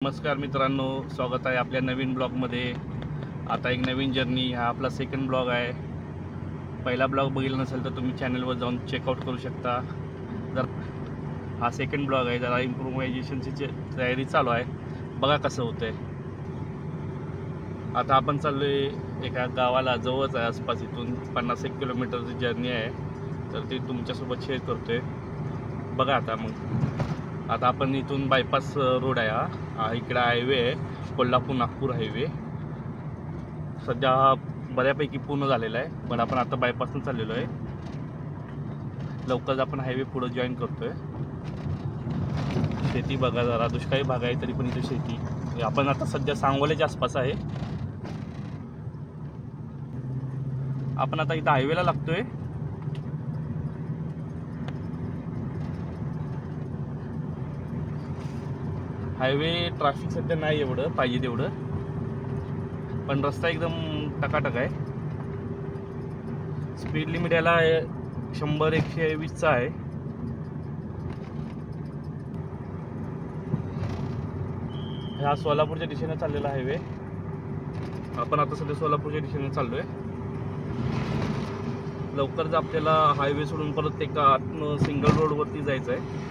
नमस्कार मित्रांनो, स्वागत आहे आपल्या नवीन ब्लॉगमध्ये। आता एक नवीन जर्नी, हा आपला सेकंड ब्लॉग आहे। पहिला ब्लॉग बघितला नसेल तर तुम्ही चॅनलवर जाऊन चेकआउट करू शकता। जर हा सेकंड ब्लॉग आहे, जरा इम्प्रोव्हायझेशनची तयारी चालू आहे, बघा कसं होतंय। आता आपण चाललोय एका गावाला, जवळच आहे, आसपास इथून 51 किलोमीटरची जर्नी आहे, तर ती तुमच्यासोबत शेअर करतोय। बघा आता मग आता आपण इथून बायपास रोड आहे, हा इकडे हायवे आहे, कोल्हापूर नागपूर हायवे। सध्या हा बऱ्यापैकी पूर्ण झालेला आहे, पण आपण आता बायपासनं चाललेलो आहे। लवकरच आपण हायवे पुढे जॉईन करतोय। शेती बघा, जरा दुष्काळी भाग आहे तरी पण इथे शेती। आपण आता सध्या सांगोल्याच्या आसपास आहे। आपण आता इथं हायवेला लागतोय। हायवे ट्रॅफिक सध्या नाही एवढं पाहिजे तेवढं, पण रस्ता एकदम टकाटक आहे। स्पीड लिमिट याला 100-120चा आहे। हा सोलापूरच्या दिशेने चाललेला हायवे। आपण आता सध्या सोलापूरच्या दिशेने चाललोय। लवकरच आपल्याला हायवे सोडून परत एका सिंगल रोडवरती जायचं आहे।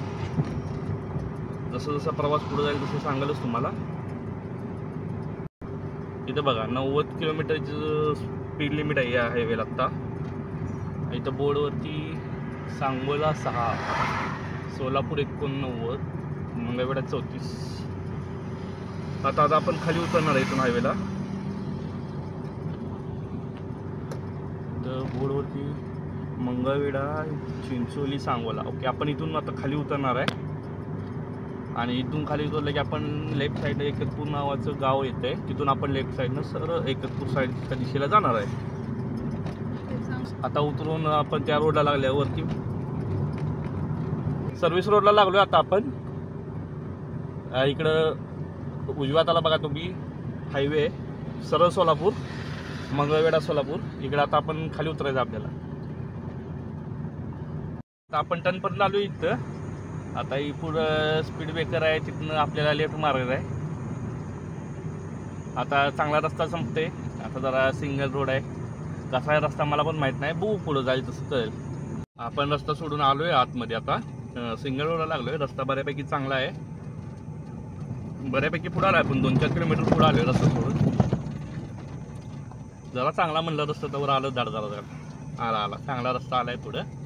जसं जसा प्रवास पुढे जाईल तसं सांगालच तुम्हाला। इथं बघा 90 किलोमीटरचं स्पीड लिमिट आहे या हायवेला आता। इथं बोर्डवरती सांगोला 6, सोलापूर 89, मंगळवेढा 34। आता आपण खाली उतरणार आहे इथून हायवेला। तर बोर्डवरती मंगळवेढा, चिंचोली, सांगोला। ओके, आपण इथून आता खाली उतरणार आहे आणि इथून खाली उतरलं की आपण लेफ्ट साईडला एकतपूर नावाचं गाव येतंय, तिथून आपण लेफ्ट साईडनं सरळ एकतपूर साईडच्या दिशेला जाणार आहे। आता उतरून आपण त्या रोडला लागल्यावरती सर्व्हिस रोडला लागलोय आता आपण। इकडं उजव्या हाताला बघा तुम्ही हायवे, सरळ सोलापूर, मंगळवेढा सोलापूर। इकडे आता आपण खाली उतरायचं आपल्याला। आता आपण टर्नपर्यंत आलो इथं। आता ही पुढं स्पीड ब्रेकर आहे, तिथनं आपल्याला लेफ्ट मारायचं आहे। आता चांगला रस्ता संपते, आता जरा सिंगल रोड आहे। कसा आहे रस्ता मला पण माहीत नाही, बघू पुढं जाईल तसं कळेल। आपण रस्ता सोडून आलोय आतमध्ये, आता सिंगल रोडला लागलोय। रस्ता बऱ्यापैकी चांगला आहे, बऱ्यापैकी पुढे आला आपण 2-4 किलोमीटर पुढे आलोय रस्ता सोडून। जरा चांगला म्हणलं रस्ता तर आलं धाड जरा आला चांगला रस्ता आलाय पुढं।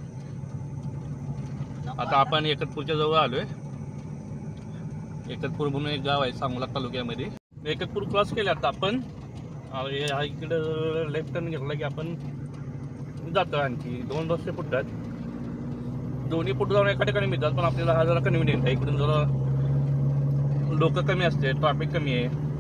आता आपण एकतपूरच्या जवळ आलोय। एकतपूर म्हणून एक गाव आहे सांगोला तालुक्यामध्ये। एकतपूर क्रॉस केले आता आपण, इकडं लेफ्ट टर्न घेतला की आपण जातो। आणखी 2 रस्ते फुटतात, दोन्ही पुढे जाऊन एका ठिकाणी मिळतात, पण आपल्याला हा जरा कन्व्हिनियंट आहे। इकडून जरा लोक कमी असते, ट्रॅफिक कमी आहे।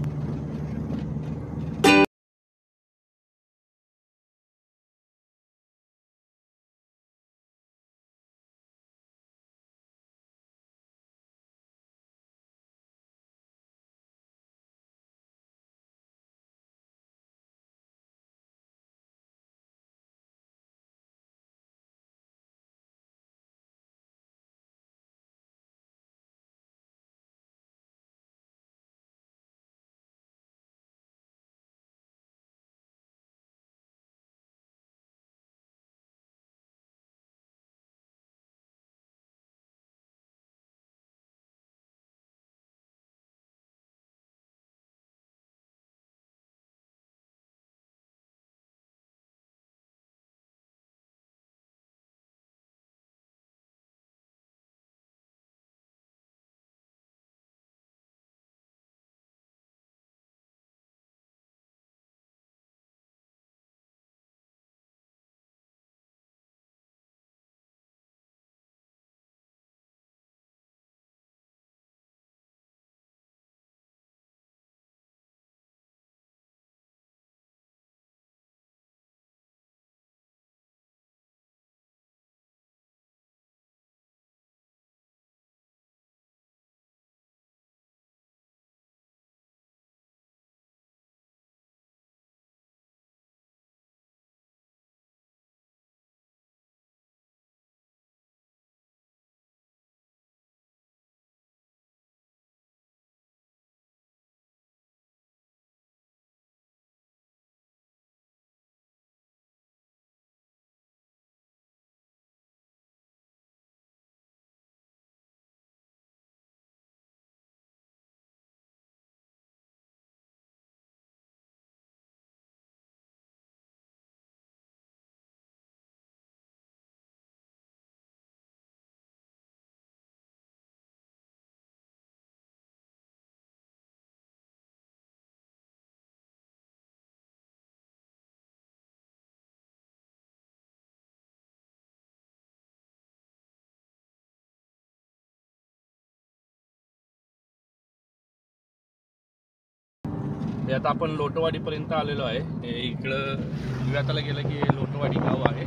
हे आता आपण लोटवाडीपर्यंत आलेलो आहे. इकडं विव्याताला गेलं की लोटवाडी गाव आहे.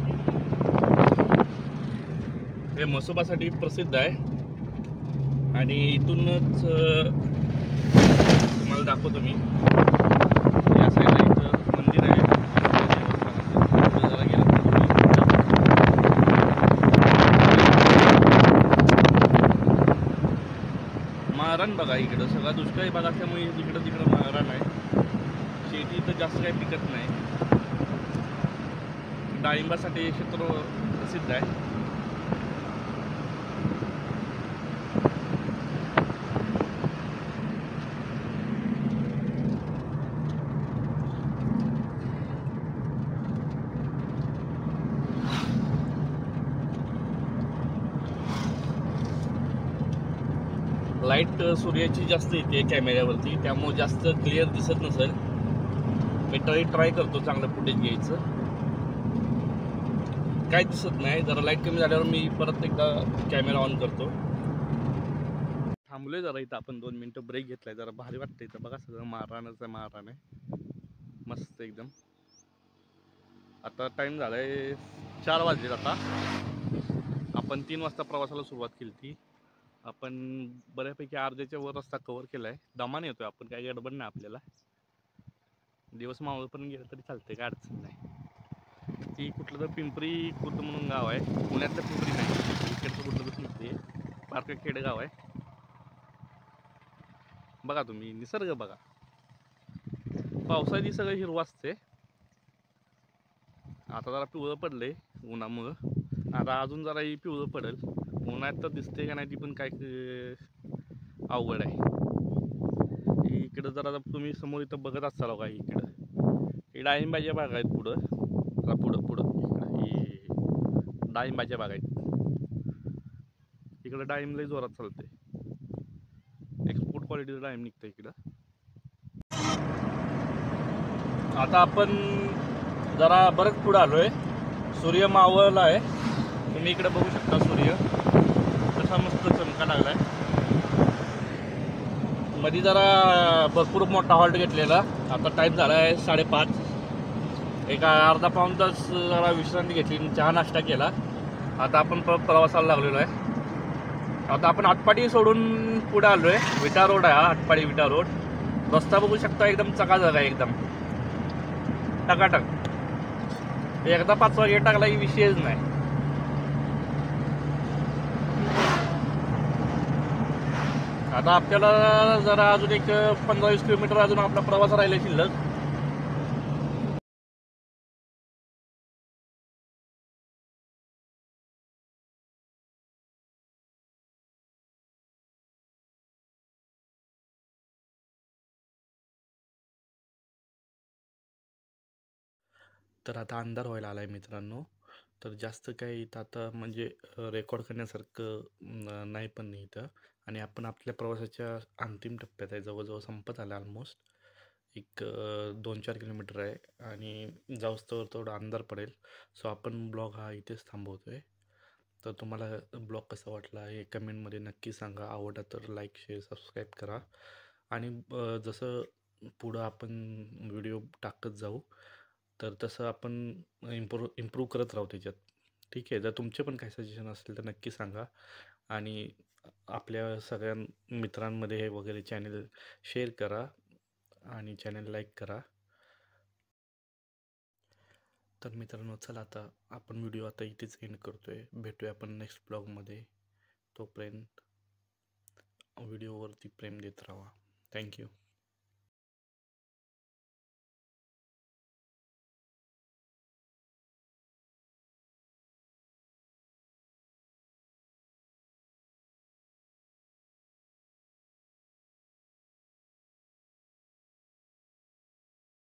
हे म्हसोबासाठी प्रसिद्ध आहे आणि इथूनच तुम्हाला दाखवतो मी. या साईडला इथं मंदिर आहे. जरा गेलं माळरान बघा, इकडं सगळा दुष्काळी भाग असल्यामुळे इकडं तिकडं माळरान आहे. शेती इथं जास्त काही पिकत नाही. डाळिंबासाठी हे क्षेत्र प्रसिद्ध आहे. लाईट सूर्याची जास्त येते कॅमेऱ्यावरती, त्यामुळे जास्त क्लिअर दिसत नसेल. मी ट्राय करतो चांगलं फुटेज घ्यायचं. काय दिसत नाही. जरा लाईट कमी झाल्यावर मी परत एकदा कॅमेरा ऑन करतो. थांबलोय जरा इथं, आपण 2 मिनटं ब्रेक घेतलाय. जरा भारी वाटतं इथं. बघा सगळं माळरानच आहे, माळरान आहे मस्त एकदम. आता टाइम झालाय 4 वाजले. आता आपण 3 वाजता प्रवासाला सुरुवात केली ती. आपण बऱ्यापैकी अर्ध्याच्या वर रस्ता कव्हर केलाय. दमाने येतोय आपण, काही गडबड नाही आपल्याला. दिवस मावळपर्यंत गेलं तरी चालतंय, काय अडचण नाही. ती कुठलं तर पिंपरी खुर्द म्हणून गाव आहे. पुण्यातलं पिंपरी नाही, इकडचं कुठलं तर पिंपरी आहे. पारखं खेडेगाव आहे. बघा तुम्ही निसर्ग बघा. पावसाळ्यात सगळं हिरवं असते. आता जरा पिवळं पडलंय उन्हामुळं. आता अजून जरा ही पिवळं पडेल. उन्हाळ्यात तर दिसते का नाही ती पण काय अवघड आहे. इकडं जरा तुम्ही समोर इथं बघत असाल का, इकडं हे डाळिंबाच्या बाग आहेत. पुढं इकडं हे डाळिंबाच्या बाग आहेत. इकडं डाळिंब लय जोरात चालते. एक्सपोर्ट क्वालिटीचं डाळिंब निघतं इकडं. आता आपण जरा बरंच पुढं आलोय. सूर्य मावळला आहे. तुम्ही इकडे बघू शकता सूर्य कसा मस्त चमका लागलाय. मध्ये जरा भरपूर मोठा हॉल्ट घेतलेला. आता टाईम झाला आहे 5:30. एका अर्धा पाऊण तास जरा विश्रांती घेतली, चहा नाश्ता केला. आता आपण प्रवासाला लागलेलो आहे. आता आपण आटपाडी सोडून पुढे आलोय. विटा रोड आहे हा, आटपाडी विटा रोड. रस्ता बघू शकता एकदम चकाचक आहे, एकदम टकाटक. एकदा 5वा गेट टाकला की विषयच नाही. आता आपल्याला जरा अजून एक 15-20 किलोमीटर अजून आपला प्रवास राहिला शिल्लक. तर आता अंधार व्हायला आलाय मित्रांनो. तर जास्त काही इथं आता म्हणजे रेकॉर्ड करण्यासारखं नाही पण नाही इथं. आणि आपण आपल्या प्रवासाच्या अंतिम टप्प्यात आहे, जवळजवळ संपत आला ऑलमोस्ट. एक 2-4 किलोमीटर आहे आणि जाऊस तर थोडा अंधार पडेल. सो आपण ब्लॉग हा इथेच थांबवतोय. तर तुम्हाला ब्लॉग कसा वाटला हे कमेंटमध्ये नक्की सांगा. आवडला तर लाईक, शेअर, सबस्क्राईब करा. आणि जसं पुढं आपण व्हिडिओ टाकत जाऊ तर तसं आपण इम्प्रूव्ह करत राहू त्याच्यात. ठीक आहे. जर तुमचे पण काही सजेशन असतील तर नक्की सांगा. आणि आपल्या सगळ्या मित्रांमध्ये हे वगैरे चॅनल शेअर करा आणि चॅनल लाईक करा. तर मित्रांनो चला, आता आपण व्हिडिओ आता इथेच एंड करतोय. भेटूया आपण नेक्स्ट ब्लॉगमध्ये. तोपर्यंत व्हिडिओवरती प्रेम देत राहा. थँक्यू.